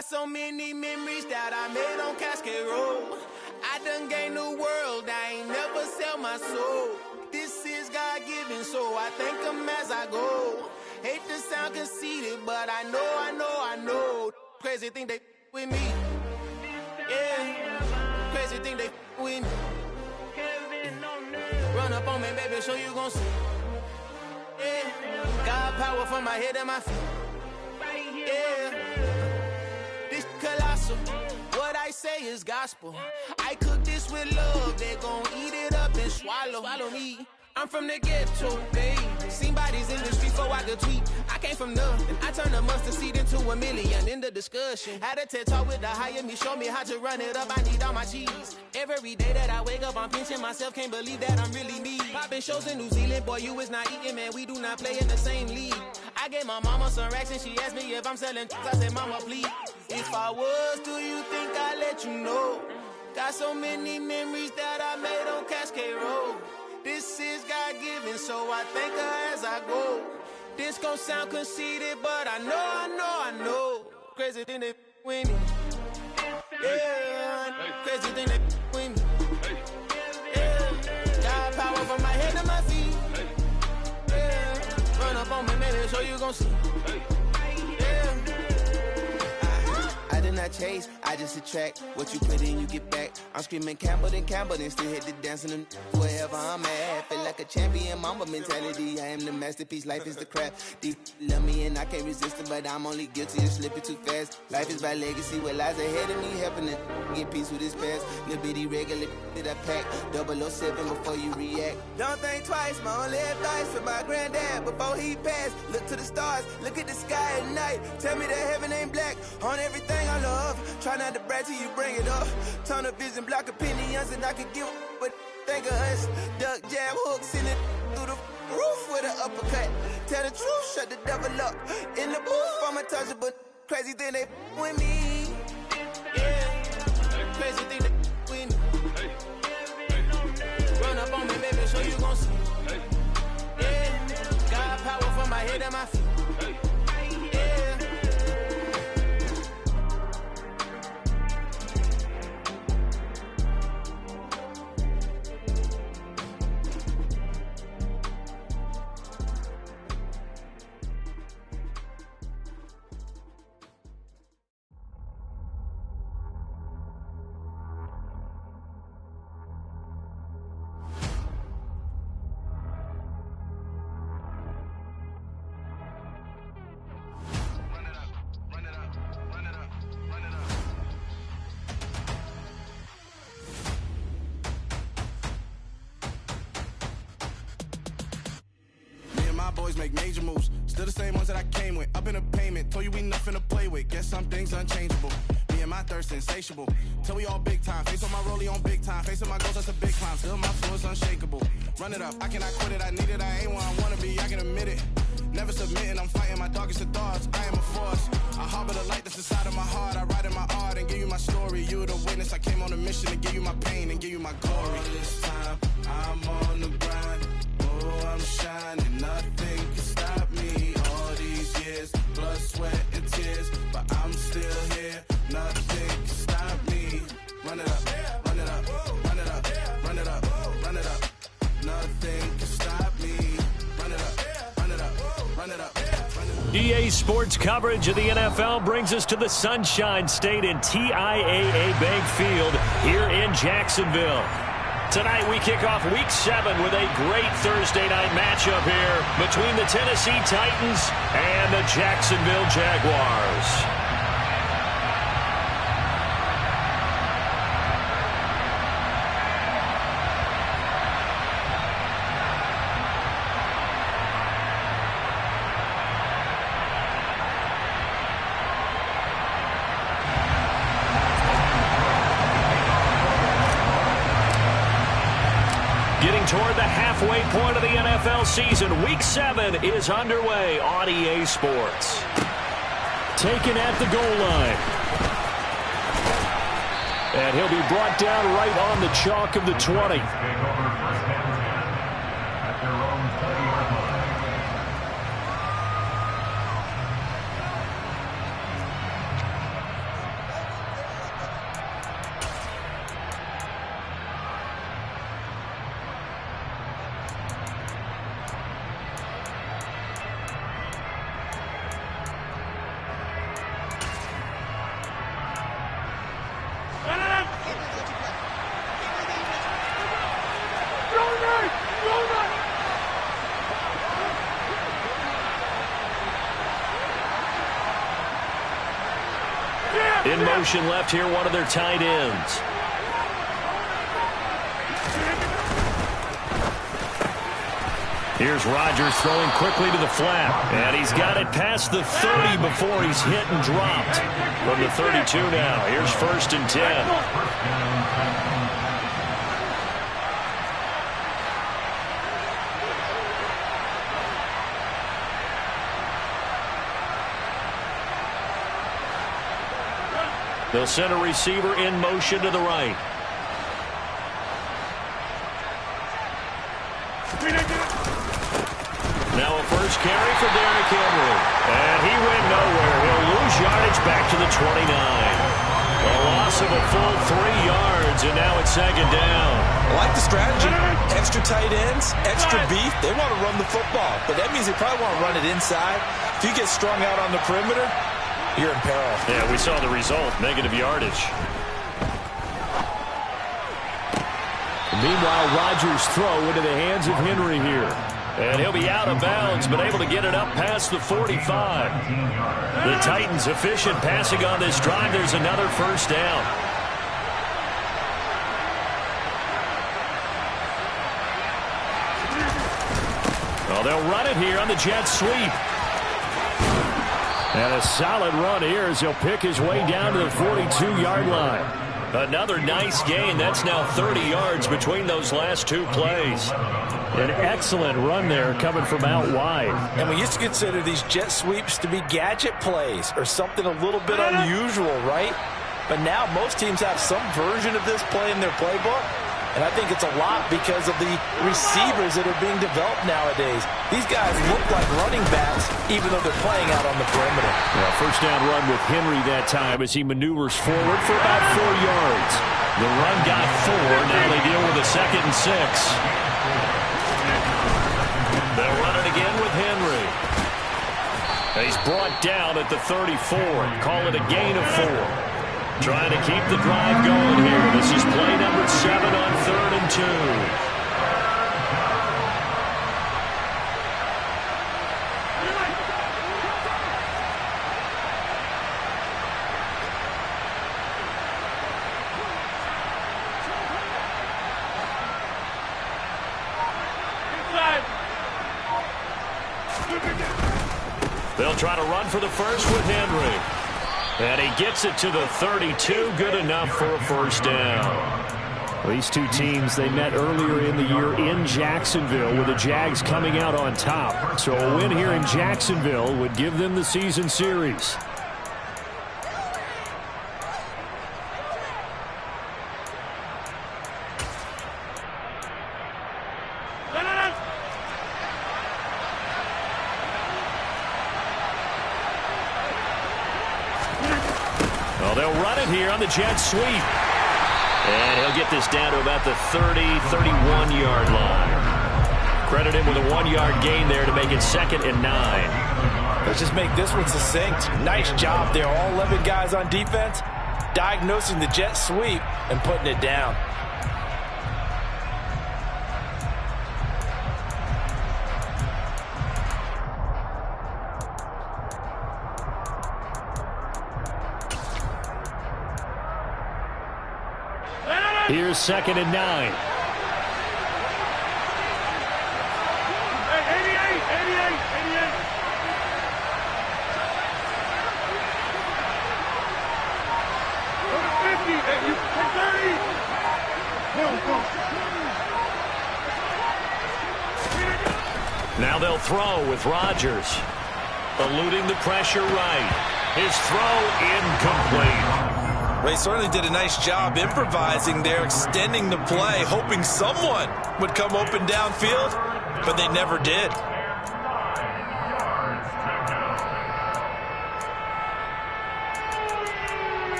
Got so many memories that I made on Cascade Road. I done gained the world, I ain't never sell my soul. This is God-given, so I thank him as I go. Hate to sound conceited, but I know. Crazy thing they with me. Yeah, crazy thing they with me. Run up on me, baby, so you gon' see. Yeah, God power from my head and my feet. Yeah, this colossal. What I say is gospel. I cook this with love. They gon' eat it up and swallow. Follow me. I'm from the ghetto, babe. Seen bodies in the street before I could tweet. I came from nothing. I turned a mustard seed into a million in the discussion. Had a TED talk with the higher me, show me how to run it up. I need all my cheese. Every day that I wake up, I'm pinching myself. Can't believe that I'm really me. Popping shows in New Zealand, boy, you is not eating, man. We do not play in the same league. I gave my mama some racks and she asked me if I'm selling. I said, mama, please. If I was, do you think I'd let you know? Got so many memories that I made on Cascade Road. This is God-given, so I thank her as I go. This gon' sound conceited, but I know. Crazy thing they with me. Yeah, crazy thing they with me. Yeah, got power from my head to my feet. Yeah, run up on me, maybe, so you gon' see. Yeah. I did not chase, I just attract. What you put in, you get back. I'm screaming Campbell, then still hit the dance and wherever I'm at. Feel like a champion, mama mentality. I am the masterpiece, life is the crap. Deep love me and I can't resist it, but I'm only guilty of slipping too fast. Life is by legacy, what lies ahead of me, helping to get peace with his past. Little bitty regular that I pack, 007 before you react. Don't think twice, my only advice for my granddad before he passed. Look to the stars, look at the sky at night. Tell me that heaven ain't black on everything I love. Try not to brag till you bring it up. Tunnel vision, block opinions, and I could give but think of us. Duck jab hooks in it through the roof with an uppercut. Tell the truth, shut the devil up. In the booth, I'm untouchable. Crazy thing they with me. Yeah, crazy thing they with me. Run up on me, baby, so you gon' see. Yeah, got power from my head and my feet. Boys make major moves, still the same ones that I came with. Up in a payment, told you we nothing to play with. Guess some things unchangeable. Me and my thirst insatiable. Till we all big time. Face on my rollie on big time. Facing my goals, that's a big climb. Still my flow is unshakable. Run it up, I cannot quit it. I need it, I ain't where I wanna be. I can admit it. Never submitting, I'm fighting my darkest of thoughts. I am a force. I harbor the light that's inside of my heart. I write in my art and give you my story. You the witness. I came on a mission to give you my pain and give you my glory. All this time, I'm on the grind. Oh, I'm shining, nothing can stop me. All these years, blood, sweat, and tears, but I'm still here. Nothing can stop me. Run it up, run it up, run it up, run it up, run it up. Nothing can stop me. Run it up, run it up, run it up. EA Sports coverage of the NFL brings us to the Sunshine State in TIAA Bank Field here in Jacksonville. Tonight we kick off Week 7 with a great Thursday night matchup here between the Tennessee Titans and the Jacksonville Jaguars. Getting toward the halfway point of the NFL season, Week 7 is underway on EA Sports. Taken at the goal line. And he'll be brought down right on the chalk of the 20. motion left here, one of their tight ends. Here's Rodgers throwing quickly to the flat. And he's got it past the 30 before he's hit and dropped. From the 32 now. Here's 1st and 10. They'll send a receiver in motion to the right. Now a first carry for Derrick Henry. And he went nowhere. He'll lose yardage back to the 29. A loss of a full 3 yards, and now it's 2nd down. I like the strategy. Extra tight ends, extra beef. They want to run the football, but that means they probably want to run it inside. If you get strung out on the perimeter, you're in peril. Yeah, we saw the result, negative yardage. Meanwhile, Rodgers' throw into the hands of Henry here. And he'll be out of bounds, but able to get it up past the 45. The Titans efficient passing on this drive. There's another 1st down. Well, they'll run it here on the jet sweep. And a solid run here as he'll pick his way down to the 42-yard line. Another nice gain. That's now 30 yards between those last 2 plays. An excellent run there coming from out wide. And we used to consider these jet sweeps to be gadget plays or something a little bit unusual, right? But now most teams have some version of this play in their playbook. And I think it's a lot because of the receivers that are being developed nowadays. These guys look like running backs even though they're playing out on the perimeter. Well, 1st down run with Henry that time as he maneuvers forward for about 4 yards. The run got 4. Now they deal with a 2nd and 6. They'll run it again with Henry. He's brought down at the 34. Call it a gain of 4. Trying to keep the drive going here. This is play number 7 on 3rd and 2. They'll try to run for the first with Henry. And he gets it to the 32. Good enough for a 1st down. These two teams, they met earlier in the year in Jacksonville with the Jags coming out on top. So a win here in Jacksonville would give them the season series. Well, they'll run it here on the jet sweep. And he'll get this down to about the 30, 31-yard line. Credit him with a 1-yard gain there to make it 2nd and 9. Let's just make this one succinct. Nice job there. All 11 guys on defense diagnosing the jet sweep and putting it down. Here's 2nd and 9. Now they'll throw with Rodgers. Eluding the pressure right. His throw incomplete. They certainly did a nice job improvising there, extending the play, hoping someone would come open downfield, but they never did.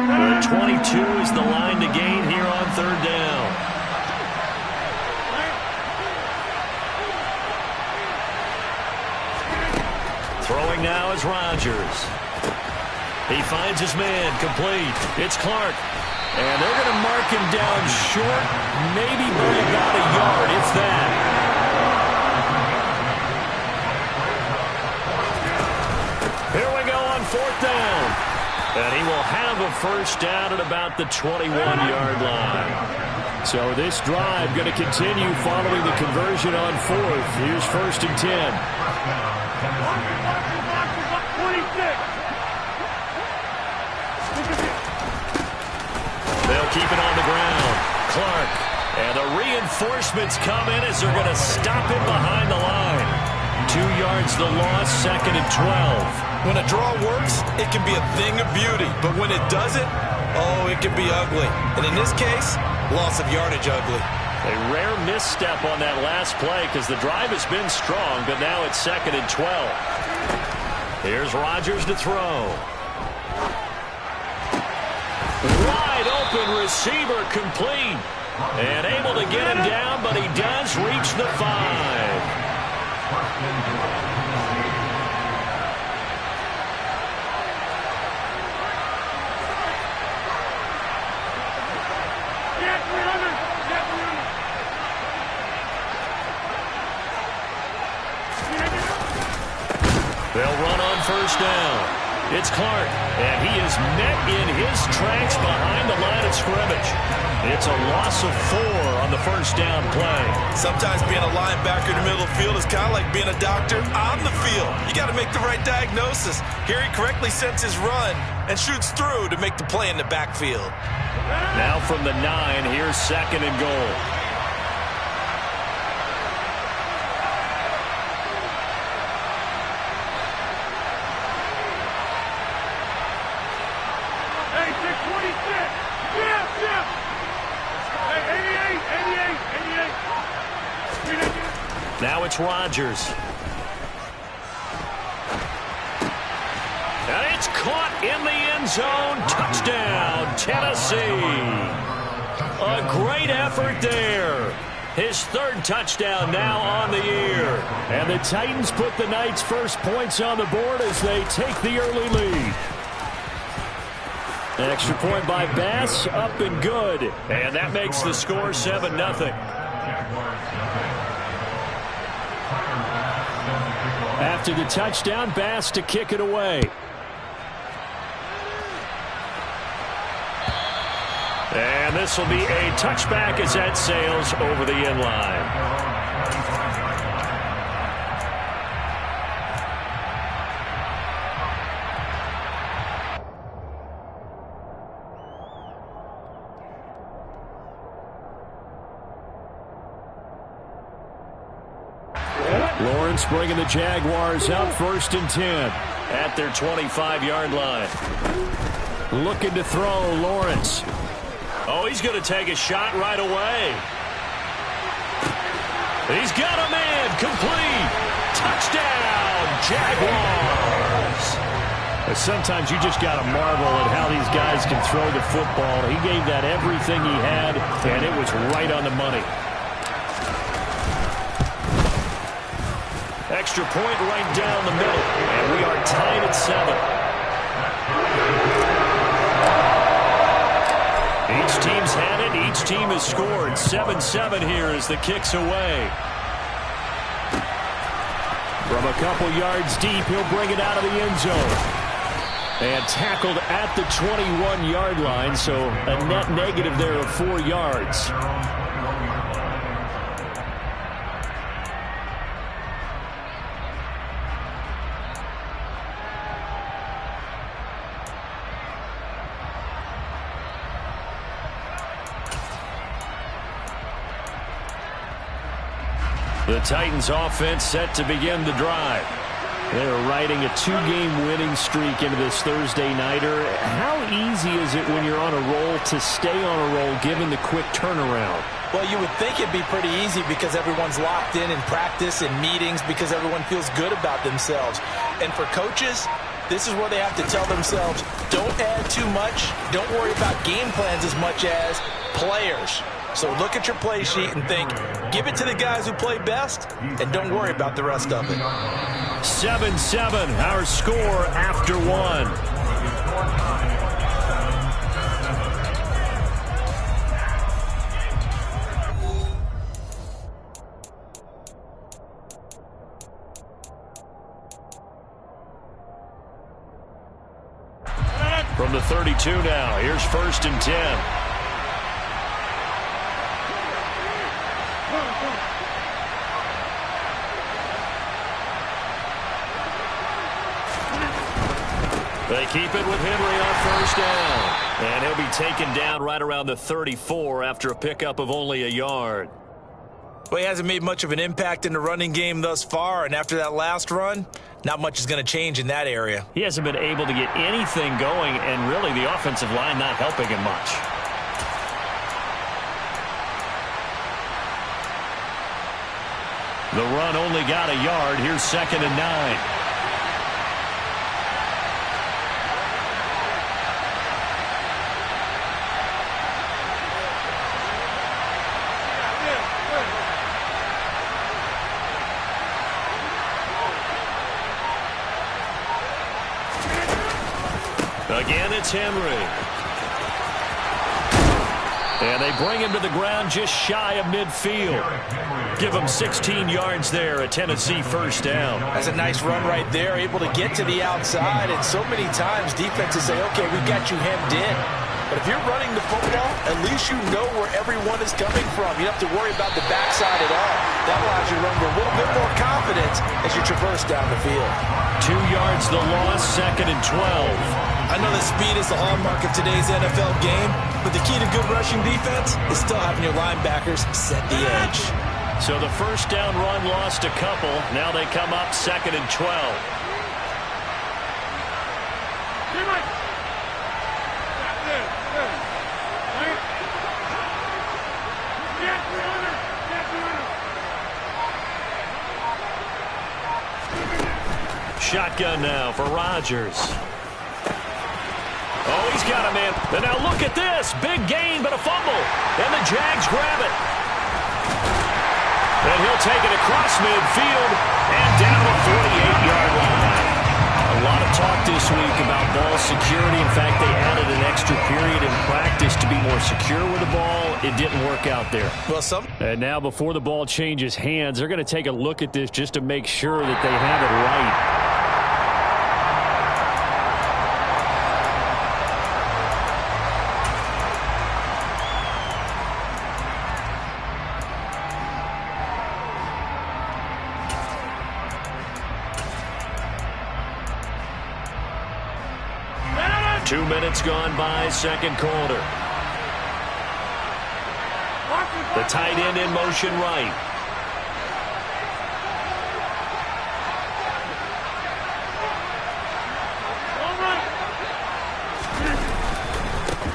Well, 22 is the line to gain here on 3rd down. Throwing now is Rodgers. He finds his man, complete. It's Clark. And they're going to mark him down short, maybe by about a yard, if that. Here we go on 4th down. And he will have a first down at about the 21-yard line. So this drive going to continue following the conversion on fourth. Here's 1st and 10. They'll keep it on the ground. Clark. And the reinforcements come in as they're going to stop it behind the line. 2 yards the loss, 2nd and 12. When a draw works, it can be a thing of beauty. But when it doesn't, oh, it can be ugly. And in this case, loss of yardage ugly. A rare misstep on that last play because the drive has been strong, but now it's 2nd and 12. Here's Rodgers to throw. Wide open receiver complete. And able to get him down, but he does reach the 5. They'll run on first down. It's Clark, and he is met in his tracks behind the line of scrimmage. It's a loss of 4 on the first down play. Sometimes being a linebacker in the middle of the field is kind of like being a doctor on the field. You got to make the right diagnosis. Here he correctly sets his run and shoots through to make the play in the backfield. Now from the 9, here's 2nd and goal. Now it's Rodgers. And it's caught in the end zone. Touchdown, Tennessee. A great effort there. His 3rd touchdown now on the year. And the Titans put the Knights' first points on the board as they take the early lead. An extra point by Bass, up and good. And that makes the score 7-0. After the touchdown, Bass to kick it away. And this will be a touchback as that sails over the end line. Lawrence bringing the Jaguars up 1st and 10 at their 25-yard line. Looking to throw, Lawrence. Oh, he's going to take a shot right away. He's got a man, complete. Touchdown, Jaguars. Sometimes you just got to marvel at how these guys can throw the football. He gave that everything he had, and it was right on the money. Extra point right down the middle, and we are tied at 7. Each team's had it. Each team has scored. 7-7 here as the kick's away. From a couple yards deep, he'll bring it out of the end zone. And tackled at the 21-yard line, so a net negative there of 4 yards. The Titans offense set to begin the drive. They're riding a 2-game winning streak into this Thursday nighter. How easy is it when you're on a roll to stay on a roll given the quick turnaround? Well, you would think it'd be pretty easy because everyone's locked in practice and meetings because everyone feels good about themselves. And for coaches, this is where they have to tell themselves, don't add too much. Don't worry about game plans as much as players. So look at your play sheet and think, give it to the guys who play best, and don't worry about the rest of it. 7-7, our score after 1. from the 32 now. Here's 1st and 10. They keep it with Henry on 1st down. And he'll be taken down right around the 34 after a pickup of only a yard. Well, he hasn't made much of an impact in the running game thus far, and after that last run, not much is going to change in that area. He hasn't been able to get anything going, and really the offensive line not helping him much. The run only got a yard. Here's 2nd and 9. Again, it's Henry. And they bring him to the ground just shy of midfield. Give him 16 yards there, a Tennessee 1st down. That's a nice run right there, able to get to the outside. And so many times defenses say, okay, we've got you hemmed in. But if you're running the football, at least you know where everyone is coming from. You don't have to worry about the backside at all. That allows you to run with a little bit more confidence as you traverse down the field. 2 yards the loss, 2nd and 12. I know that speed is the hallmark of today's NFL game, but the key to good rushing defense is still having your linebackers set the edge. So the 1st down run lost a couple. Now they come up 2nd and 12. Shotgun now for Rodgers. Oh, he's got him in. And now look at this. Big gain, but a fumble. And the Jags grab it. And he'll take it across midfield and down the 48-yard line. A lot of talk this week about ball security. In fact, they added an extra period in practice to be more secure with the ball. It didn't work out there. And now before the ball changes hands, they're going to take a look at this just to make sure that they have it right. 2 minutes gone by, 2nd quarter. The tight end in motion right.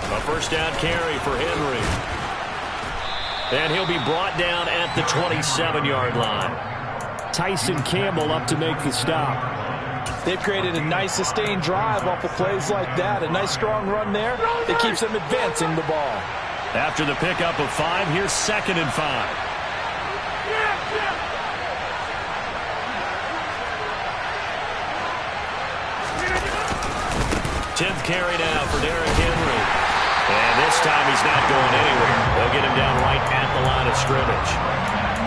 A 1st down carry for Henry. And he'll be brought down at the 27-yard line. Tyson Campbell up to make the stop. They've created a nice sustained drive off of plays like that. A nice strong run there that keeps them advancing the ball. After the pickup of 5, here's 2nd and 5. 10th carry now for Derrick Henry. And this time he's not going anywhere. They'll get him down right at the line of scrimmage.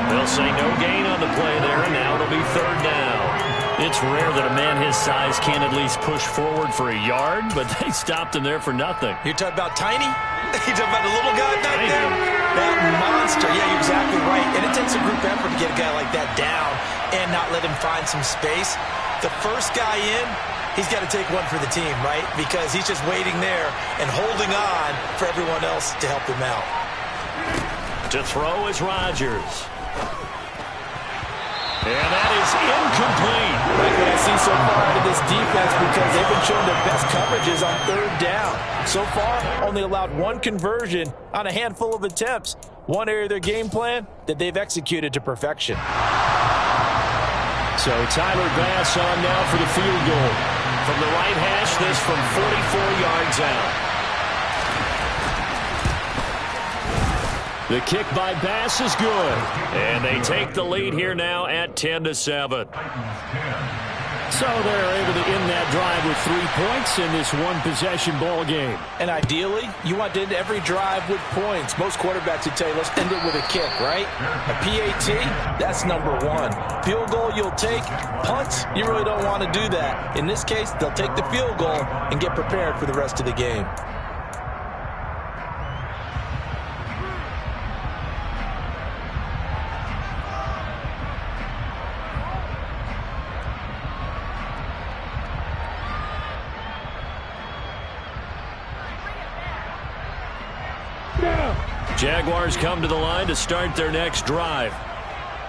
They'll say no gain on the play there, and now it'll be 3rd down. It's rare that a man his size can at least push forward for a yard, but they stopped him there for nothing. You're talking about tiny? You're talking about the little guy back there? That monster. Yeah, you're exactly right. And it takes a group effort to get a guy like that down and not let him find some space. The first guy in, he's got to take one for the team, right? Because he's just waiting there and holding on for everyone else to help him out. To throw is Rodgers. And that is incomplete. Like what I see so far out of this defense, because they've been showing their best coverages on 3rd down. So far, only allowed 1 conversion on a handful of attempts. One area of their game plan that they've executed to perfection. So Tyler Bass on now for the field goal. From the right hash, this from 44 yards out. The kick by Bass is good. And they take the lead here now at 10-7. So they're able to end that drive with 3 points in this one-possession ball game. And ideally, you want to end every drive with points. Most quarterbacks would tell you, let's end it with a kick, right? A PAT, that's number one. Field goal you'll take. Punts, you really don't want to do that. In this case, they'll take the field goal and get prepared for the rest of the game. Jaguars come to the line to start their next drive.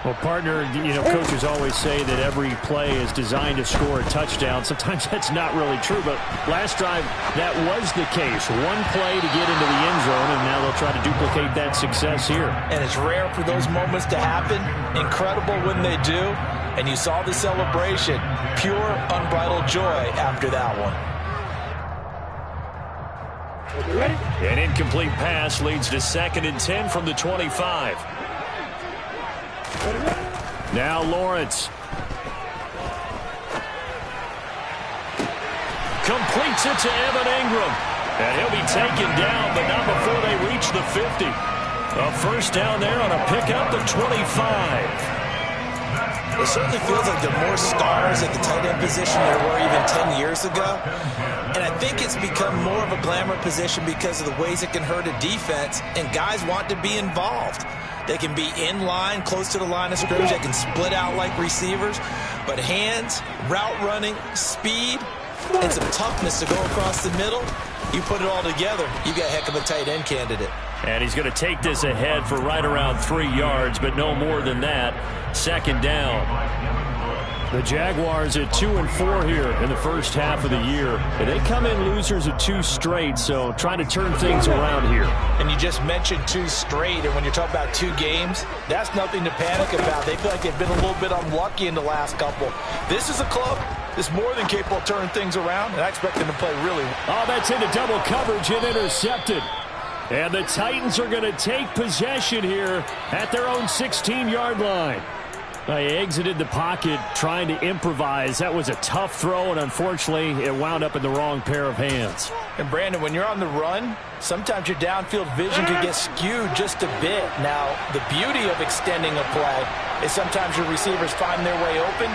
Well, partner, coaches always say that every play is designed to score a touchdown. Sometimes that's not really true, but last drive, that was the case. One play to get into the end zone, and now they'll try to duplicate that success here. And it's rare for those moments to happen. Incredible when they do. And you saw the celebration. Pure, unbridled joy after that one. An incomplete pass leads to 2nd and 10 from the 25. Now Lawrence. Completes it to Evan Ingram. And he'll be taken down, but not before they reach the 50. A first down there on a pickup, the 25. It certainly feels like there are more stars at the tight end position than there were even 10 years ago. And I think it's become more of a glamour position because of the ways it can hurt a defense, and guys want to be involved. They can be in line, close to the line of scrimmage. They can split out like receivers. But hands, route running, speed, and some toughness to go across the middle, you put it all together, you got a heck of a tight end candidate. And he's going to take this ahead for right around 3 yards, but no more than that. 2nd down. The Jaguars at 2-4 here in the first half of the year. And they come in losers of 2 straight, so trying to turn things around here. And you just mentioned 2 straight, and when you're talking about 2 games, that's nothing to panic about. They feel like they've been a little bit unlucky in the last couple. This is a club that's more than capable of turning things around, and I expect them to play really well. Oh, that's into double coverage and intercepted. And the Titans are going to take possession here at their own 16-yard line. They exited the pocket trying to improvise. That was a tough throw, and unfortunately, it wound up in the wrong pair of hands. And, Brandon, when you're on the run, sometimes your downfield vision can get skewed just a bit. Now, the beauty of extending a play is sometimes your receivers find their way open,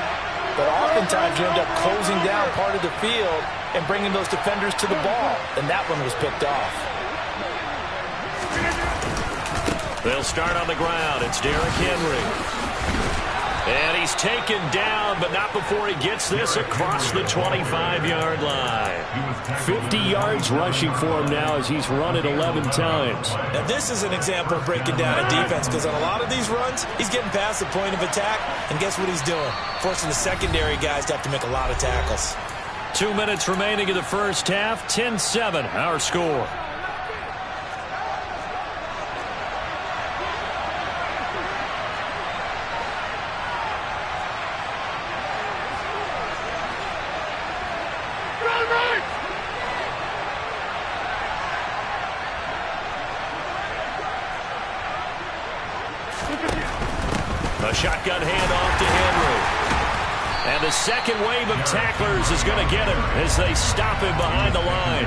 but oftentimes you end up closing down part of the field and bringing those defenders to the ball, and that one was picked off. They'll start on the ground. It's Derrick Henry. And he's taken down, but not before he gets this across the 25-yard line. 50 yards rushing for him now as he's run it 11 times. Now, this is an example of breaking down a defense, because on a lot of these runs, he's getting past the point of attack, and guess what he's doing? Forcing the secondary guys to have to make a lot of tackles. 2 minutes remaining in the first half. 10-7, our score. A shotgun handoff to Henry. And the second wave of tacklers is going to get him as they stop him behind the line.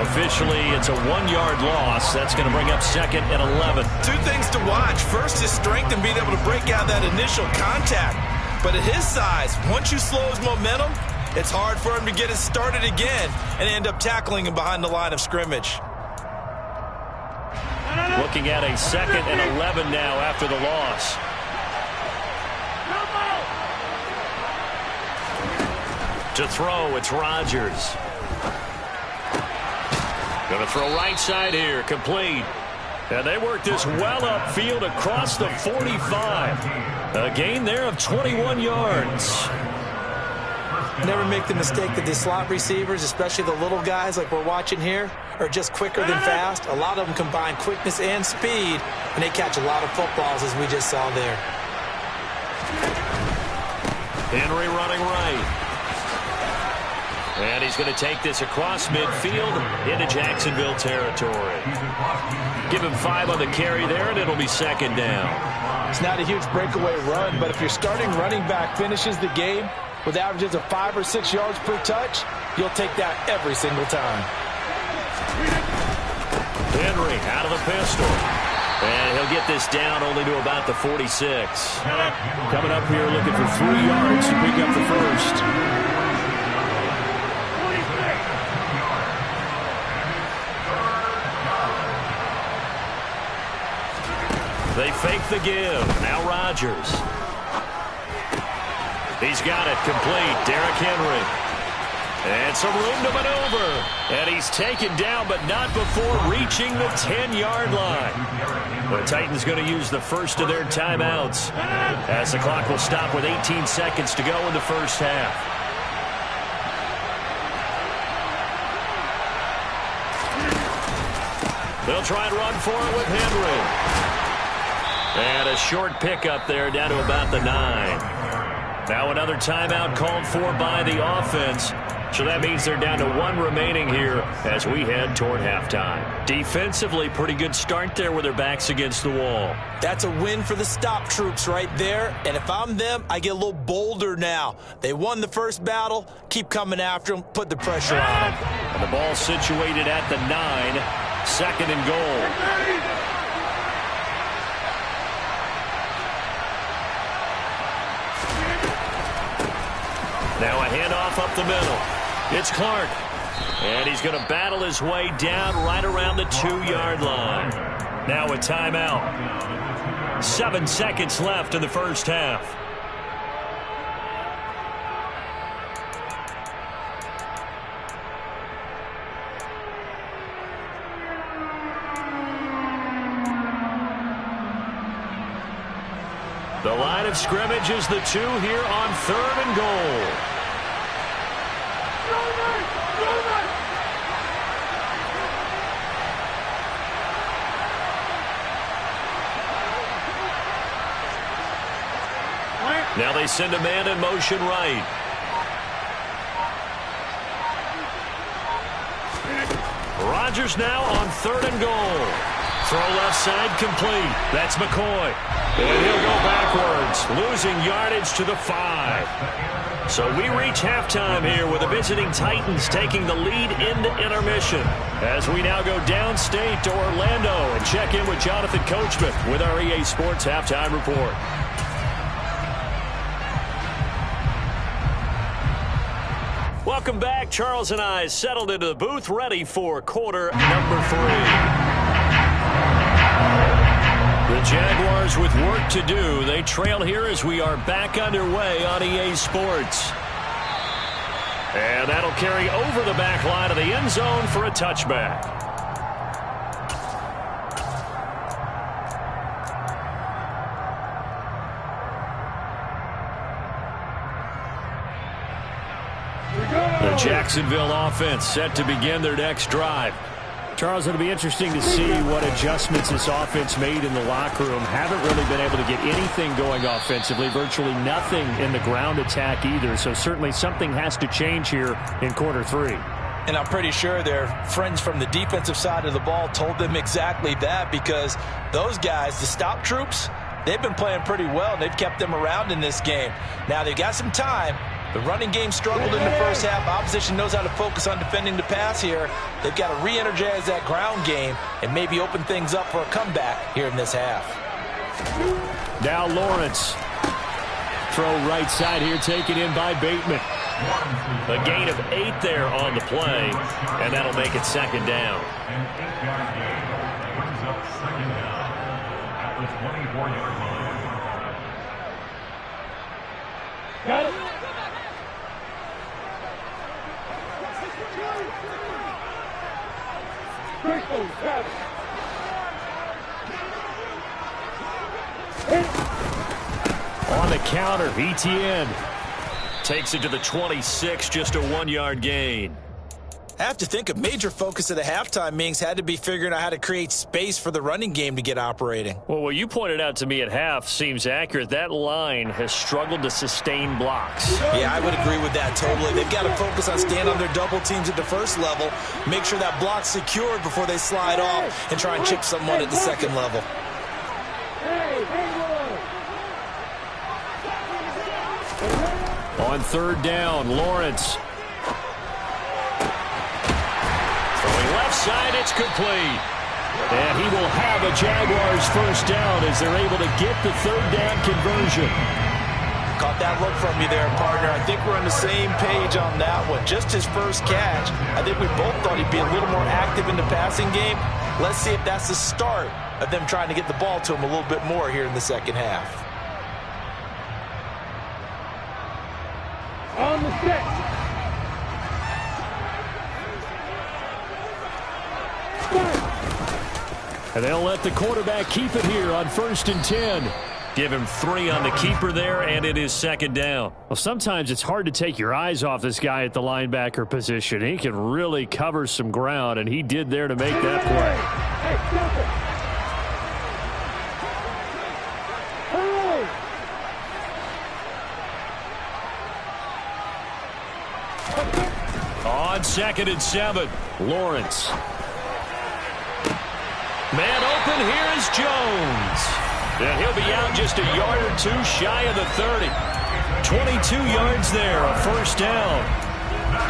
Officially, it's a 1-yard loss. That's going to bring up 2nd and 11. 2 things to watch. First, his strength and being able to break out that initial contact. But at his size, once you slow his momentum, it's hard for him to get it started again and end up tackling him behind the line of scrimmage. Looking at a 2nd and 11 now after the loss. To throw, it's Rodgers. Going to throw right side here, complete. And they work this well upfield across the 45. A gain there of 21 yards. Never make the mistake that the slot receivers, especially the little guys like we're watching here, are just quicker than fast. A lot of them combine quickness and speed, and they catch a lot of footballs, as we just saw there. Henry running right. And he's going to take this across midfield into Jacksonville territory. Give him 5 on the carry there, and it'll be 2nd down. It's not a huge breakaway run, but if your starting running back finishes the game, with averages of 5 or 6 yards per touch, you'll take that every single time. Henry out of the pistol. And he'll get this down only to about the 46. Coming up here looking for 3 yards to pick up the first. They fake the give. Now Rodgers. He's got it complete. Derrick Henry. And some room to maneuver. And he's taken down, but not before reaching the 10-yard line. The Titans going to use the first of their timeouts as the clock will stop with 18 seconds to go in the first half. They'll try and run for it with Henry. And a short pickup there down to about the 9. Now another timeout called for by the offense. So that means they're down to 1 remaining here as we head toward halftime. Defensively, pretty good start there with their backs against the wall. That's a win for the stop troops right there. And if I'm them, I get a little bolder now. They won the first battle. Keep coming after them. Put the pressure on them. And the ball situated at the 9. 2nd and goal. Now a handoff up the middle. It's Clark. And he's going to battle his way down right around the 2-yard line. Now a timeout. 7 seconds left in the first half. The line of scrimmage is the 2 here on 3rd and goal. Now they send a man in motion right. Rodgers now on 3rd and goal. Throw left side complete. That's McCoy. And he'll go backwards, losing yardage to the 5. So we reach halftime here with the visiting Titans taking the lead into intermission. As we now go downstate to Orlando and check in with Jonathan Coachman with our EA Sports Halftime Report. Welcome back. Charles and I settled into the booth ready for quarter number 3. The Jaguars with work to do. They trail here as we are back underway on EA Sports. And that'll carry over the back line of the end zone for a touchback. The Jacksonville offense set to begin their next drive. Charles, it'll be interesting to see what adjustments this offense made in the locker room. Haven't really been able to get anything going offensively, virtually nothing in the ground attack either. So certainly something has to change here in quarter 3. And I'm pretty sure their friends from the defensive side of the ball told them exactly that, because those guys, the stop troops, they've been playing pretty well, and they've kept them around in this game. Now they've got some time. The running game struggled in the first half. Opposition knows how to focus on defending the pass here. They've got to re-energize that ground game and maybe open things up for a comeback here in this half. Now Lawrence. Throw right side here, taken in by Bateman. A gain of 8 there on the play, and that'll make it 2nd down. Got it. On the counter, ETN takes it to the 26, just a 1-yard gain. I have to think a major focus of the halftime meetings had to be figuring out how to create space for the running game to get operating. Well, what you pointed out to me at half seems accurate. That line has struggled to sustain blocks. Yeah, I would agree with that totally. They've got to focus on staying on their double teams at the first level, make sure that block's secured before they slide off and try and chip someone at the second level. On on third down. Lawrence. Throwing left side, it's complete. And he will have a Jaguars first down as they're able to get the third down conversion. Caught that look from you there, partner. I think we're on the same page on that one. Just his first catch. I think we both thought he'd be a little more active in the passing game. Let's see if that's the start of them trying to get the ball to him a little bit more here in the second half. On the set. And they'll let the quarterback keep it here on 1st and 10. Give him 3 on the keeper there, and it is second down. Well, sometimes it's hard to take your eyes off this guy at the linebacker position. He can really cover some ground, and he did there to make that play. On 2nd and 7, Lawrence. Man open, here is Jones. And he'll be out just a yard or two shy of the 30. 22 yards there, a first down.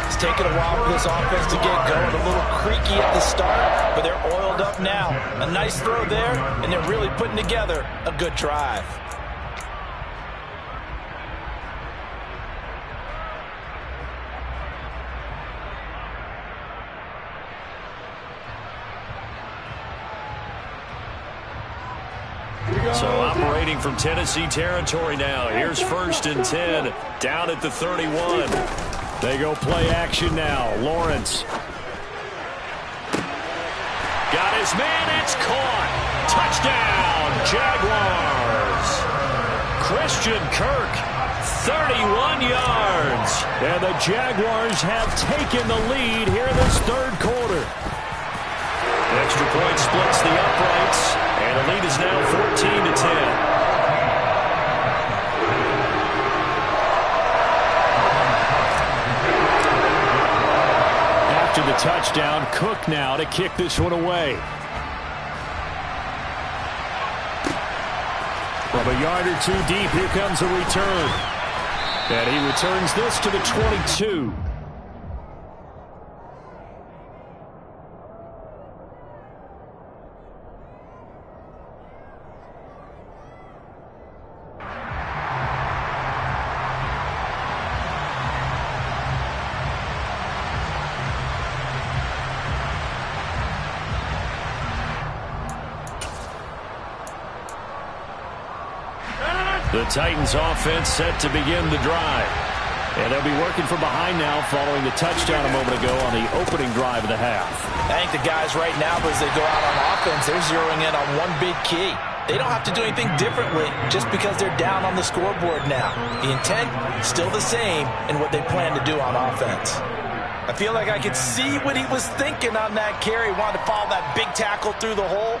It's taken a while for this offense to get going. A little creaky at the start, but they're oiled up now. A nice throw there, and they're really putting together a good drive. So operating from Tennessee territory now. Here's 1st and 10, down at the 31. They go play action now. Lawrence. Got his man, it's caught. Touchdown, Jaguars. Christian Kirk, 31 yards. And the Jaguars have taken the lead here in this third quarter. Extra point splits the uprights, and the lead is now 14-10. After the touchdown, Cook now to kick this one away. From a yard or two deep, here comes a return. And he returns this to the 22. The Titans offense set to begin the drive. And they'll be working from behind now following the touchdown a moment ago on the opening drive of the half. I think the guys right now, as they go out on offense, they're zeroing in on one big key. They don't have to do anything differently just because they're down on the scoreboard now. The intent, still the same in what they plan to do on offense. I feel like I could see what he was thinking on that carry. Wanted to follow that big tackle through the hole.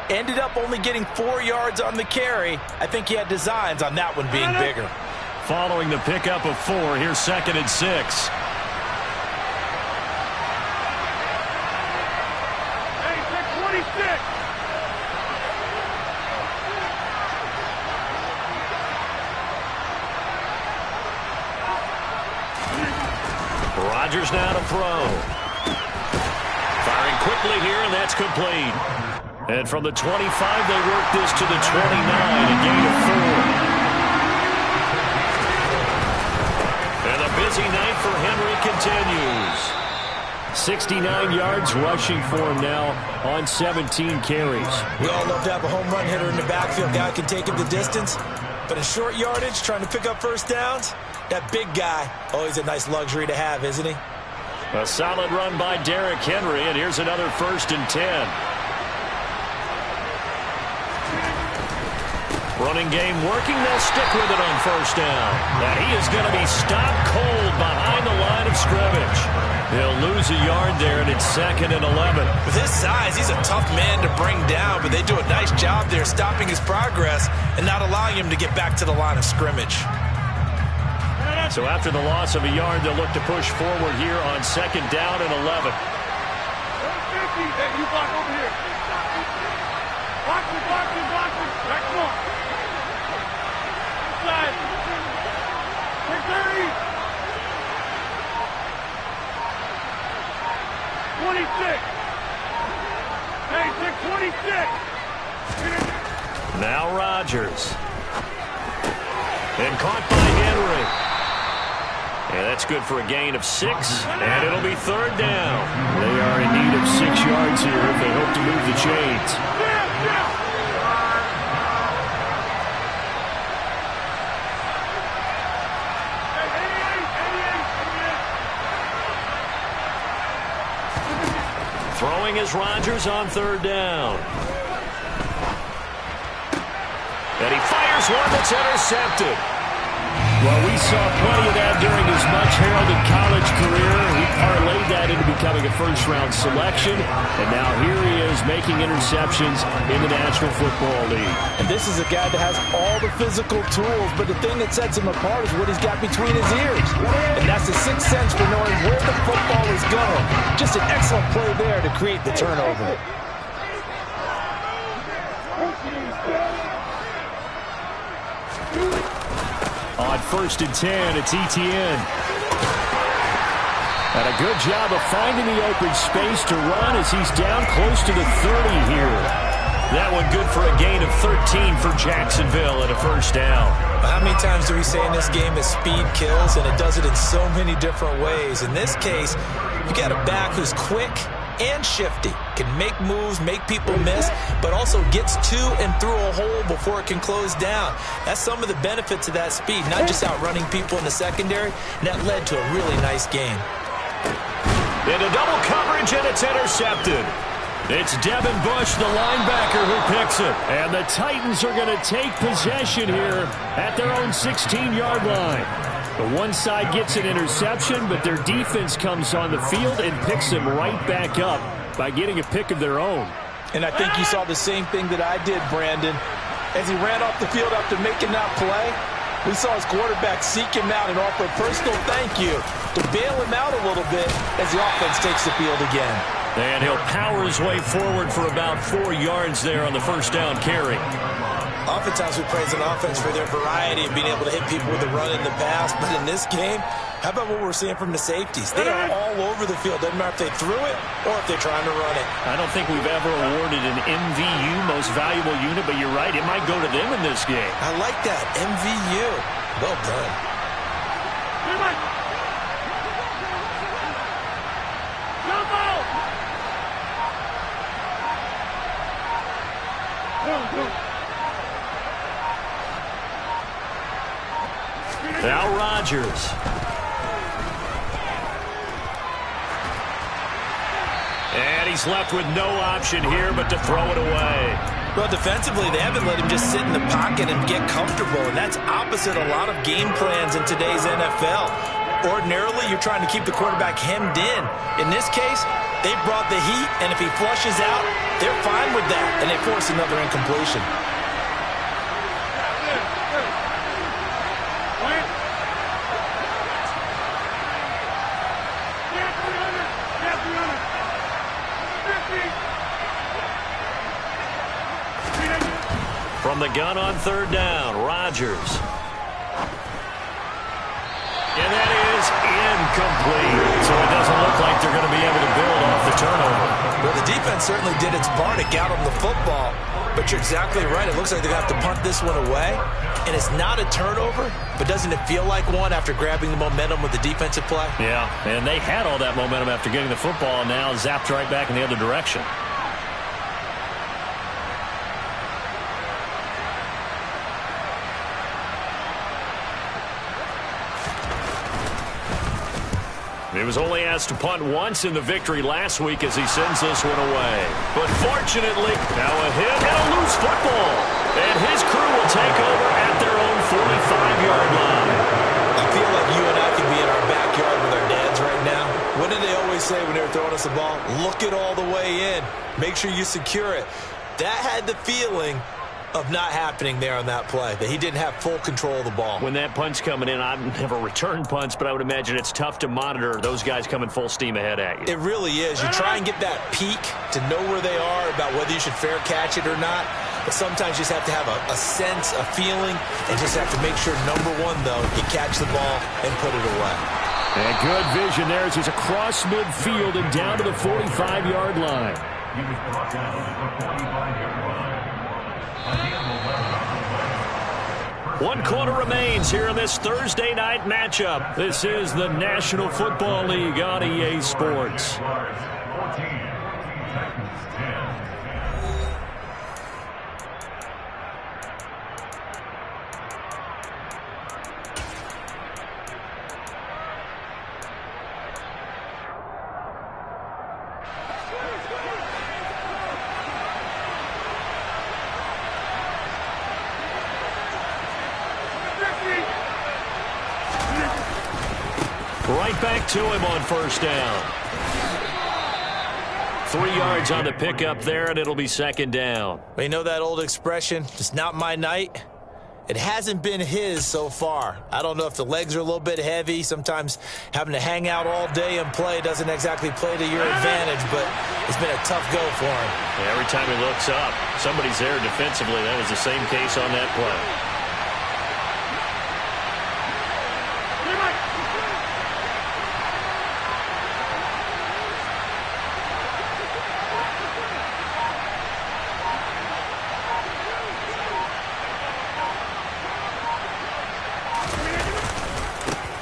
Ended up only getting 4 yards on the carry. I think he had designs on that one being bigger. Following the pickup of 4, here's 2nd and 6. Hey, 626. Rodgers now to throw. Firing quickly here, and that's complete. And from the 25, they work this to the 29, a gain of 4. And a busy night for Henry continues. 69 yards rushing for him now on 17 carries. We all love to have a home run hitter in the backfield. Guy can take him the distance. But in short yardage, trying to pick up first downs, that big guy, always a nice luxury to have, isn't he? A solid run by Derrick Henry, and here's another 1st and 10. Running game working, they'll stick with it on first down. And he is going to be stopped cold behind the line of scrimmage. He'll lose a yard there, and it's 2nd and 11. With his size, he's a tough man to bring down, but they do a nice job there stopping his progress and not allowing him to get back to the line of scrimmage. So after the loss of a yard, they'll look to push forward here on 2nd down and 11. Hey, you block over here. Block me. Right, come on. Inside. 630. Rodgers. And caught by Henry. And that's good for a gain of 6, and it'll be 3rd down. They are in need of 6 yards here if they hope to move the chains. Throwing is Rodgers on 3rd down. And he fires one that's intercepted. Well, we saw plenty of that during his much-heralded college career. He parlayed that into becoming a first-round selection, and now here he is making interceptions in the National Football League. And this is a guy that has all the physical tools, but the thing that sets him apart is what he's got between his ears. And that's the sixth sense for knowing where the football is going. Just an excellent play there to create the turnover. On 1st and 10, it's Etienne. And a good job of finding the open space to run as he's down close to the 30 here. That one good for a gain of 13 for Jacksonville at a 1st down. How many times do we say in this game that speed kills, and it does it in so many different ways? In this case, you got a back who's quick and shifty, can make moves, make people miss, but also gets to and through a hole before it can close down. That's some of the benefits of that speed, not just outrunning people in the secondary, and that led to a really nice game. Into double coverage, and it's intercepted. It's Devin Bush, the linebacker, who picks it. And the Titans are going to take possession here at their own 16-yard line. The one side gets an interception, but their defense comes on the field and picks them right back up by getting a pick of their own. And I think you saw the same thing that I did, Brandon. As he ran off the field after making that play, we saw his quarterback seek him out and offer a personal thank you to bail him out a little bit as the offense takes the field again. And he'll power his way forward for about 4 yards there on the 1st down carry. Oftentimes we praise an offense for their variety of being able to hit people with a run in the pass, but in this game, how about what we're seeing from the safeties? They are all over the field. Doesn't matter if they threw it or if they're trying to run it. I don't think we've ever awarded an MVU, most valuable unit, but you're right, it might go to them in this game. I like that, MVU. Well done. Now Rodgers. And he's left with no option here but to throw it away. Well, defensively, they haven't let him just sit in the pocket and get comfortable, and that's opposite a lot of game plans in today's NFL. Ordinarily, you're trying to keep the quarterback hemmed in. In this case, they brought the heat, and if he flushes out, they're fine with that, and they force another incompletion. From the gun on 3rd down, Rodgers. And that is incomplete. So it doesn't look like they're going to be able to build off the turnover. Well, the defense certainly did its part to get them the football. But you're exactly right. It looks like they're going to have to punt this one away. And it's not a turnover, but doesn't it feel like one after grabbing the momentum with the defensive play? Yeah, and they had all that momentum after getting the football, and now zapped right back in the other direction. He was only asked to punt once in the victory last week as he sends this one away. But fortunately, now a hit and a loose football. And his crew will take over at their own 45-yard line. I feel like you and I could be in our backyard with our dads right now. What did they always say when they were throwing us the ball? Look it all the way in. Make sure you secure it. That had the feeling of not happening there on that play, that he didn't have full control of the ball. When that punt's coming in, I've never returned punts, but I would imagine it's tough to monitor those guys coming full steam ahead at you. It really is. You try and get that peek to know where they are, about whether you should fair catch it or not, but sometimes you just have to have a sense, a feeling, and just have to make sure, number one, though, you catch the ball and put it away. And good vision there as he's across midfield and down to the 45-yard line. He was brought down to the 45-yard line. 1 quarter remains here in this Thursday night matchup. This is the National Football League on EA Sports. Right back to him on first down. 3 yards on the pickup there, and it'll be second down. Well, you know that old expression, it's not my night? It hasn't been his so far. I don't know if the legs are a little bit heavy. Sometimes having to hang out all day and play doesn't exactly play to your advantage, but it's been a tough go for him. Yeah, every time he looks up, somebody's there defensively. That was the same case on that play.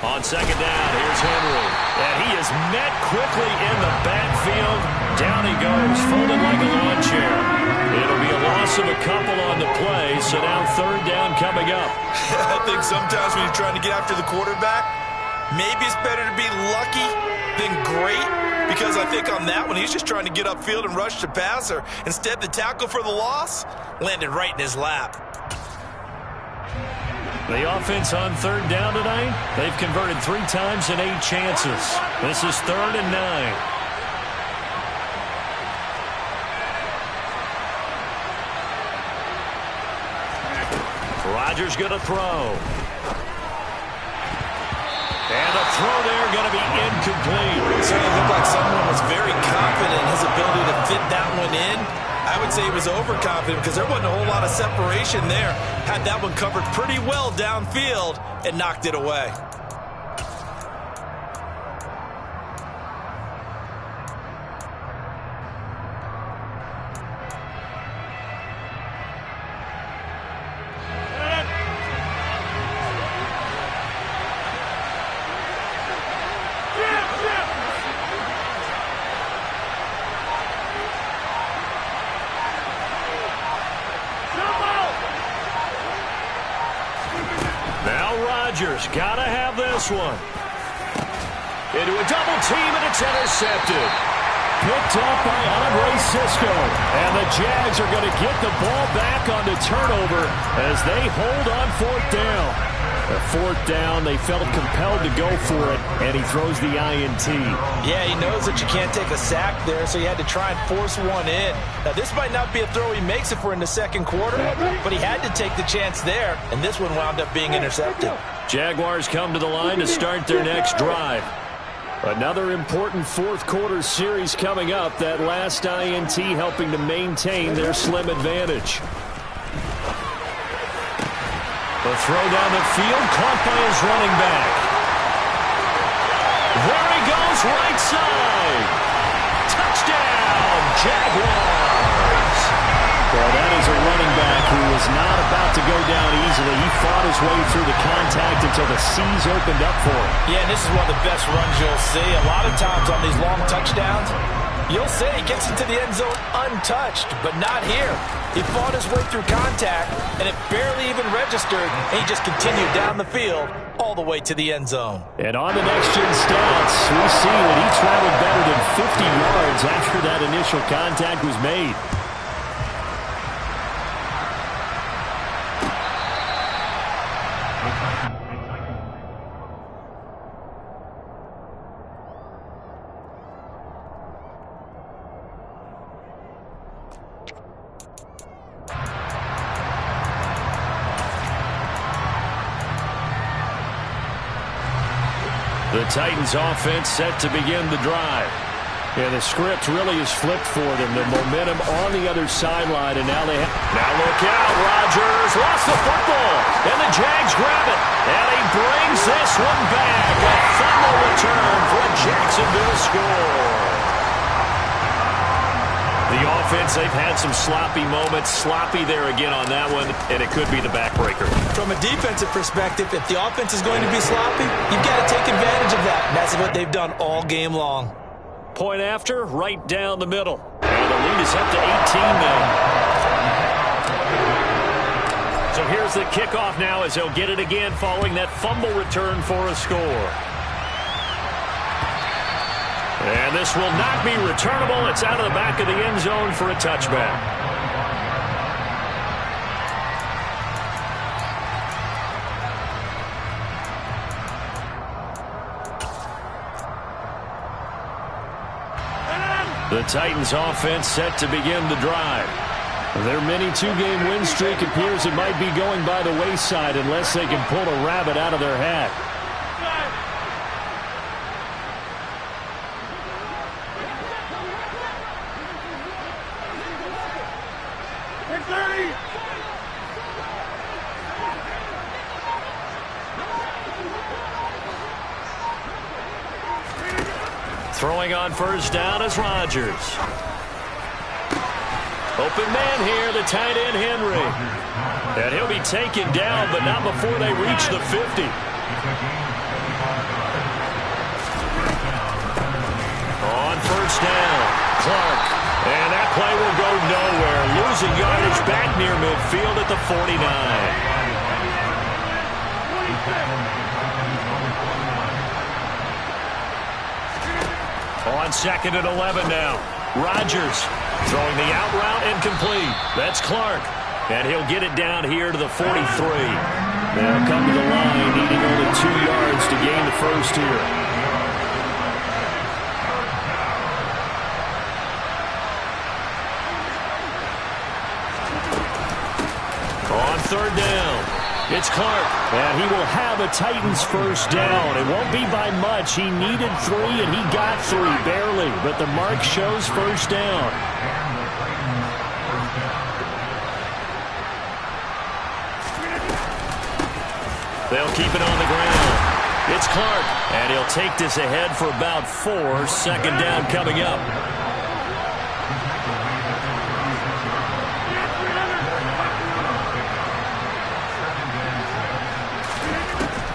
On second down, here's Henry. And he is met quickly in the backfield. Down he goes, folded like a lawn chair. It'll be a loss of a couple on the play, so now third down coming up. I think sometimes when you're trying to get after the quarterback, maybe it's better to be lucky than great, because I think on that one, he's just trying to get upfield and rush the passer. Instead, the tackle for the loss landed right in his lap. The offense on third down tonight, they've converted 3 times in 8 chances. This is 3rd and 9. Rodgers going to throw. And a throw there going to be incomplete. It certainly looked like someone was very confident in his ability to fit that one in. I would say he was overconfident because there wasn't a whole lot of separation there. Had that one covered pretty well downfield and knocked it away. Gotta have this one. Into a double team, and it's intercepted. Picked up by Andre Cisco. And the Jags are going to get the ball back on the turnover as they hold on 4th down. A 4th down, they felt compelled to go for it, and he throws the INT. Yeah, he knows that you can't take a sack there, so he had to try and force one in. Now, this might not be a throw he makes if we're in the second quarter, but he had to take the chance there, and this one wound up being intercepted. Jaguars come to the line to start their next drive. Another important 4th quarter series coming up. That last INT helping to maintain their slim advantage. The throw down the field, caught by his running back. There he goes, right side. Touchdown, Jaguars. Well, that is a running back who was not about to go down easily. He fought his way through the contact until the seas opened up for him. Yeah, and this is one of the best runs you'll see. A lot of times on these long touchdowns, you'll see he gets into the end zone untouched, but not here. He fought his way through contact, and it barely even registered, and he just continued down the field all the way to the end zone. And on the next-gen stats, we see that he traveled better than 50 yards after that initial contact was made. The Titans offense set to begin the drive. Yeah, the script really is flipped for them. The momentum on the other sideline, and now they have... Now look out, Rodgers lost the football, and the Jags grab it, and he brings this one back. A fumble return for a Jacksonville score. The offense, they've had some sloppy moments. Sloppy there again on that one, and it could be the backbreaker. From a defensive perspective, if the offense is going to be sloppy, you've got to take advantage of that. And that's what they've done all game long. Point after, right down the middle. And the lead is up to 18 now. So here's the kickoff now as they'll get it again following that fumble return for a score. And this will not be returnable. It's out of the back of the end zone for a touchback. The Titans offense set to begin the drive. Their mini two-game win streak appears it might be going by the wayside unless they can pull a rabbit out of their hat. Throwing on first down is Rodgers. Open man here, the tight end Henry. And he'll be taken down, but not before they reach the 50. On first down, Clark. And that play will go nowhere. Losing yardage back near midfield at the 49. On second and 11 now. Rodgers throwing the out route incomplete. That's Clark. And he'll get it down here to the 43. They'll come to the line needing only 2 yards to gain the first here. On third down. It's Clark, and he will have a Titans first down. It won't be by much. He needed 3, and he got 3, barely. But the mark shows first down. They'll keep it on the ground. It's Clark, and he'll take this ahead for about 4. Second down coming up.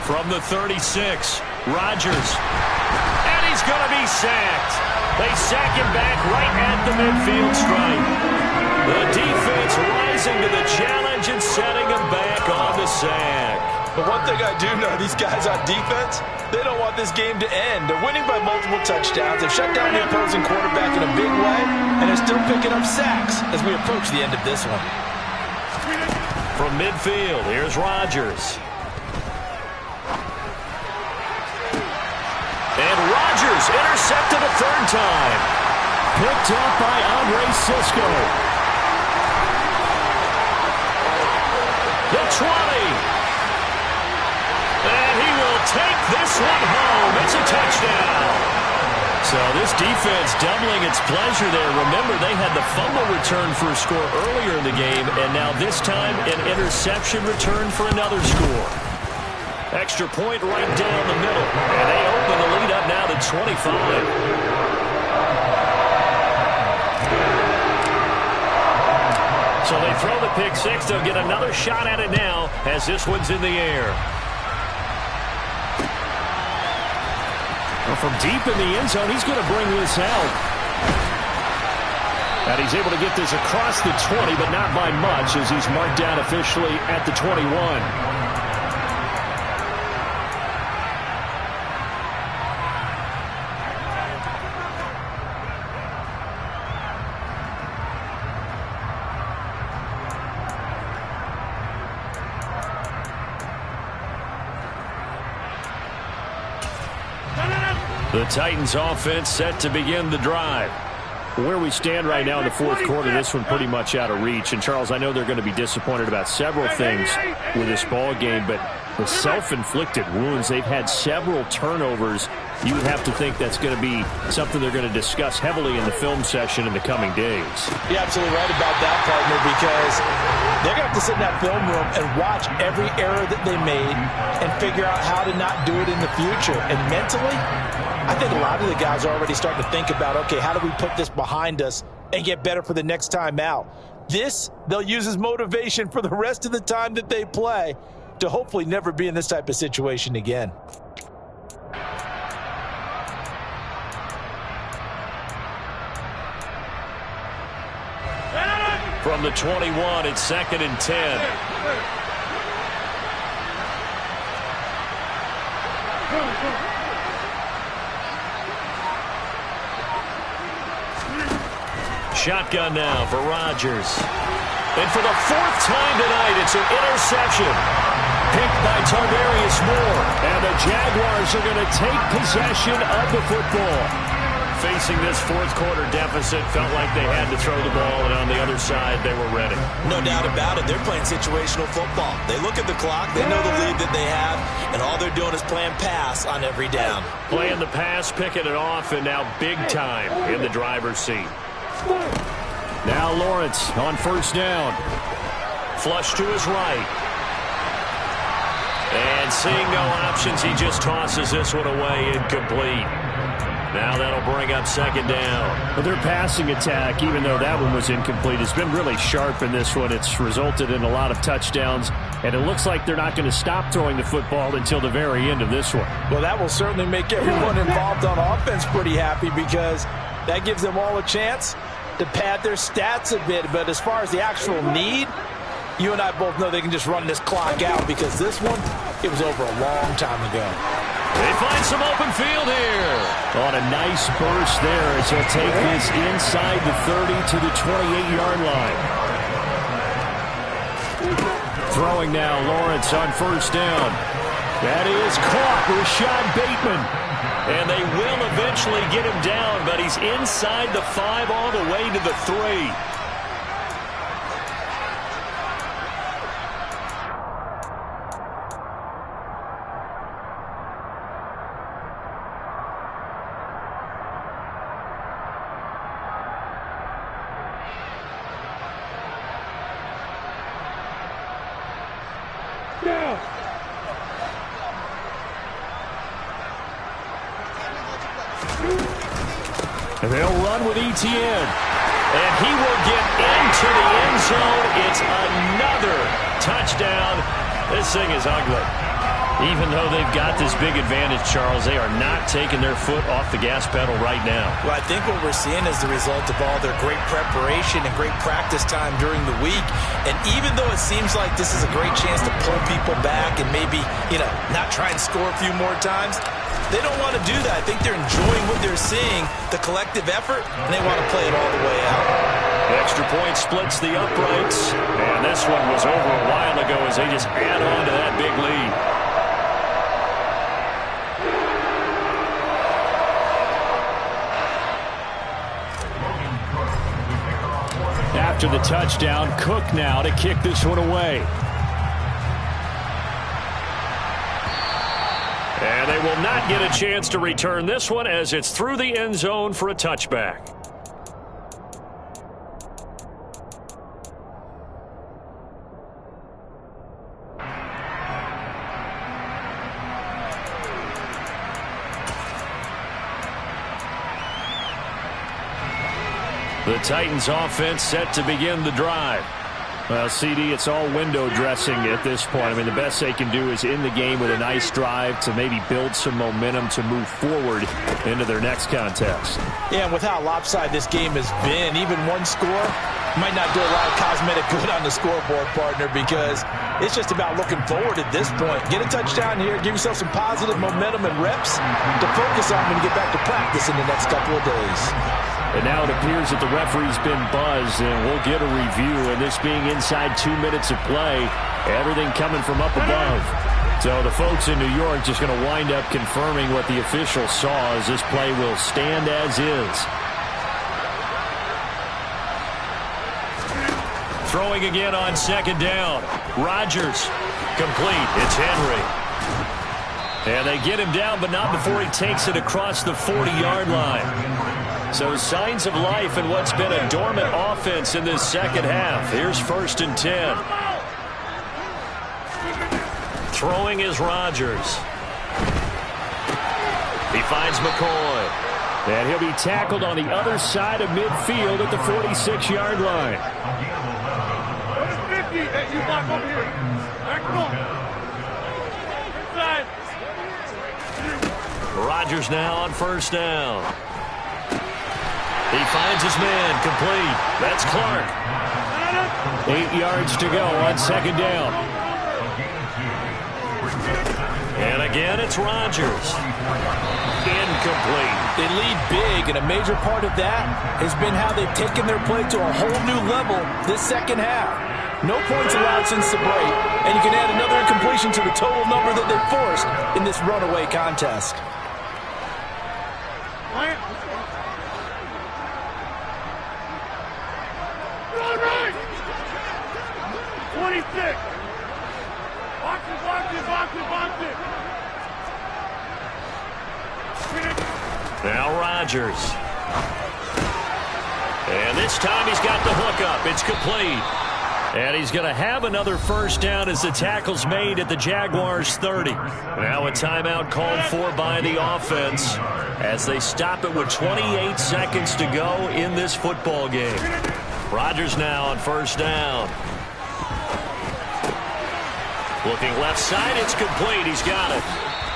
From the 36, Rodgers. And he's going to be sacked. They sack him back right at the midfield stripe. The defense rising to the challenge and setting him back on the sack. But one thing I do know, these guys on defense, they don't want this game to end. They're winning by multiple touchdowns. They've shut down the opposing quarterback in a big way, and they're still picking up sacks as we approach the end of this one. From midfield, here's Rodgers. And Rodgers intercepted a third time. Picked up by Andre Sisco. The 20. And he will take this one home. It's a touchdown. So this defense doubling its pleasure there. Remember, they had the fumble return for a score earlier in the game, and now this time an interception return for another score. Extra point right down the middle. And they open the lead up now to 25. So they throw the pick six. They'll get another shot at it now as this one's in the air. Well, from deep in the end zone, he's going to bring this out. And he's able to get this across the 20, but not by much as he's marked down officially at the 21. The Titans offense set to begin the drive. Where we stand right now in the fourth quarter, this one pretty much out of reach. And, Charles, I know they're going to be disappointed about several things with this ball game, but the self-inflicted wounds, they've had several turnovers. You would have to think that's going to be something they're going to discuss heavily in the film session in the coming days. You're absolutely right about that, partner, because they're going to have to sit in that film room and watch every error that they made and figure out how to not do it in the future. And mentally, I think a lot of the guys are already starting to think about, okay, how do we put this behind us and get better for the next time out. This, they'll use as motivation for the rest of the time that they play to hopefully never be in this type of situation again. From the 21, it's 2nd and 10. Shotgun now for Rodgers. And for the 4th time tonight, it's an interception. Picked by Tarvarius Moore. And the Jaguars are going to take possession of the football. Facing this 4th quarter deficit, felt like they had to throw the ball, and on the other side, they were ready. No doubt about it. They're playing situational football. They look at the clock, they know the lead that they have, and all they're doing is playing pass on every down. Playing the pass, picking it off, and now big time in the driver's seat. Now Lawrence on 1st down. Flush to his right. And seeing no options, he just tosses this one away, incomplete. Now that'll bring up 2nd down. Well, their passing attack, even though that one was incomplete, has been really sharp in this one. It's resulted in a lot of touchdowns, and it looks like they're not going to stop throwing the football until the very end of this one. Well, that will certainly make everyone involved on offense pretty happy, because that gives them all a chance to pad their stats a bit. But as far as the actual need, you and I both know they can just run this clock out, because this one, it was over a long time ago. They find some open field here. On a nice burst there as he'll take this inside the 30 to the 28-yard line. Throwing now, Lawrence on 1st down. That is caught, Rashad Bateman. And they will eventually get him down, but he's inside the 5 all the way to the 3. And they'll run with Etienne. And he will get into the end zone. It's another touchdown. This thing is ugly. Even though they've got this big advantage, Charles, they are not taking their foot off the gas pedal right now. Well, I think what we're seeing is the result of all their great preparation and great practice time during the week. And even though it seems like this is a great chance to pull people back and maybe, not try and score a few more times, they don't want to do that. I think they're enjoying what they're seeing, the collective effort, and they want to play it all the way out. Extra point splits the uprights. And this one was over a while ago as they just add on to that big lead. After the touchdown, Cook now to kick this one away. And they will not get a chance to return this one as it's through the end zone for a touchback. The Titans offense set to begin the drive. Well, CD, it's all window dressing at this point. I mean, the best they can do is in the game with a nice drive to maybe build some momentum to move forward into their next contest. Yeah, and with how lopsided this game has been, even one score might not do a lot of cosmetic good on the scoreboard, partner, because it's just about looking forward at this point. Get a touchdown here, give yourself some positive momentum and reps to focus on when you get back to practice in the next couple of days. And now it appears that the referee's been buzzed, and we'll get a review. And this being inside 2 minutes of play, everything coming from up above. So the folks in New York just going to wind up confirming what the official saw as this play will stand as is. Throwing again on 2nd down. Rodgers complete. It's Henry. And they get him down, but not before he takes it across the 40-yard line. So signs of life in what's been a dormant offense in this second half. Here's 1st and 10. Throwing is Rodgers. He finds McCoy. And he'll be tackled on the other side of midfield at the 46-yard line. 50. Hey, you block over here. Back on. Inside. Rodgers now on first down. He finds his man, complete. That's Clark. 8 yards to go on second down. And again, it's Rodgers. Incomplete. They lead big, and a major part of that has been how they've taken their play to a whole new level this second half. No points allowed since the break, and you can add another incompletion to the total number that they forced in this runaway contest. All right. 26. Box it, box it, box it, box it. Now Rodgers. And this time he's got the hookup. It's complete. And he's going to have another first down as the tackle's made at the Jaguars' 30. Now a timeout called for by the offense as they stop it with 28 seconds to go in this football game. Rodgers now on first down. Looking left side, it's complete. He's got it.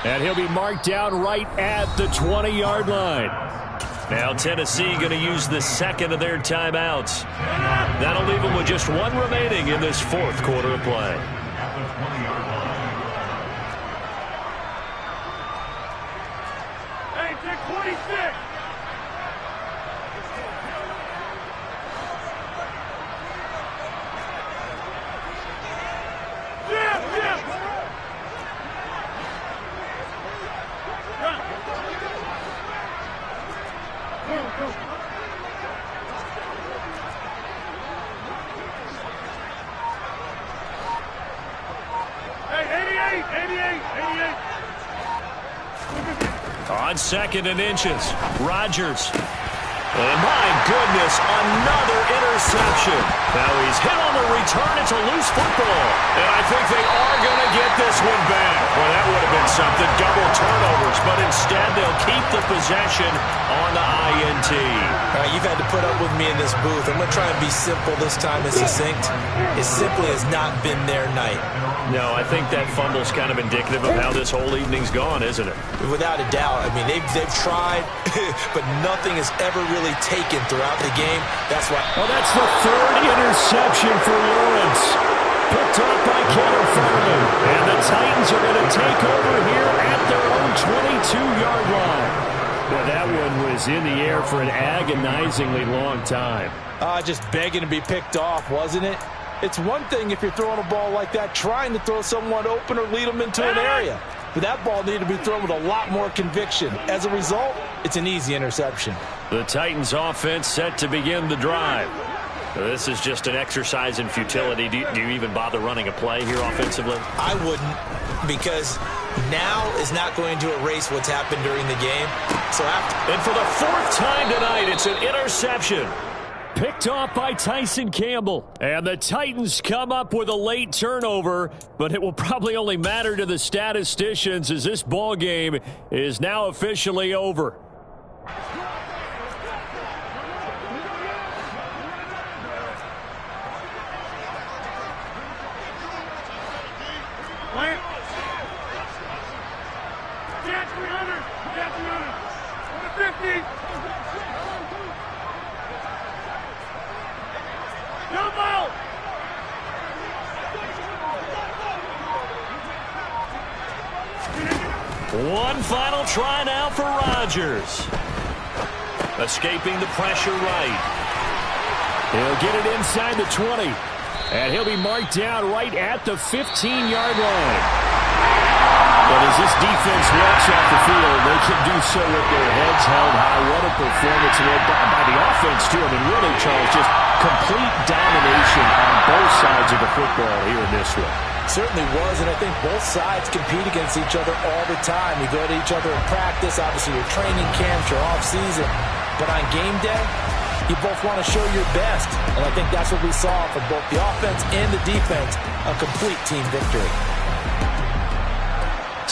And he'll be marked down right at the 20-yard line. Now Tennessee going to use the second of their timeouts. That'll leave them with just one remaining in this fourth quarter of play. Hey, take 26. On second and inches, Rodgers. And my goodness, another interception. Now he's hit on the return. It's a loose football. And I think they are going to get this one back. Well, that would have been something. Double turnovers. But instead, they'll keep the possession on the INT. All right, you've had to put up with me in this booth. I'm going to try and be simple this time and succinct. It simply has not been their night. No, I think that fumble's kind of indicative of how this whole evening's gone, isn't it? Without a doubt. I mean, they've tried, but nothing has ever really taken throughout the game. That's why. Oh, that's the third interception for Lawrence. Picked up by Kevin Furman. And the Titans are going to take over here at their own 22-yard line. Well, that one was in the air for an agonizingly long time. Just begging to be picked off, wasn't it? It's one thing if you're throwing a ball like that, trying to throw someone open or lead them into an area. But that ball needed to be thrown with a lot more conviction. As a result, it's an easy interception. The Titans offense set to begin the drive. This is just an exercise in futility. Do you even bother running a play here offensively? I wouldn't, because now is not going to erase what's happened during the game. And for the fourth time tonight, it's an interception. Picked off by Tyson Campbell. And the Titans come up with a late turnover, but it will probably only matter to the statisticians as this ball game is now officially over. One final try now for Rodgers. Escaping the pressure right. He'll get it inside the 20. And he'll be marked down right at the 15-yard line. But as this defense walks off the field, they can do so with their heads held high. What a performance by the offense, too. I mean, really, Charles, just complete domination on both sides of the football here in this one. Certainly was, and I think both sides compete against each other all the time. You go to each other in practice, obviously your training camps, your off-season. But on game day, you both want to show your best. And I think that's what we saw from both the offense and the defense, a complete team victory.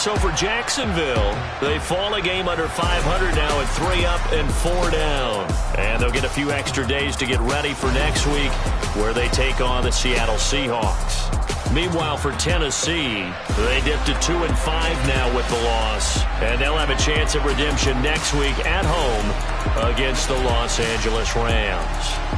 So for Jacksonville, they fall a game under 500 now at 3 up and 4 down. And they'll get a few extra days to get ready for next week where they take on the Seattle Seahawks. Meanwhile, for Tennessee, they dipped to 2-5 now with the loss. And they'll have a chance at redemption next week at home against the Los Angeles Rams.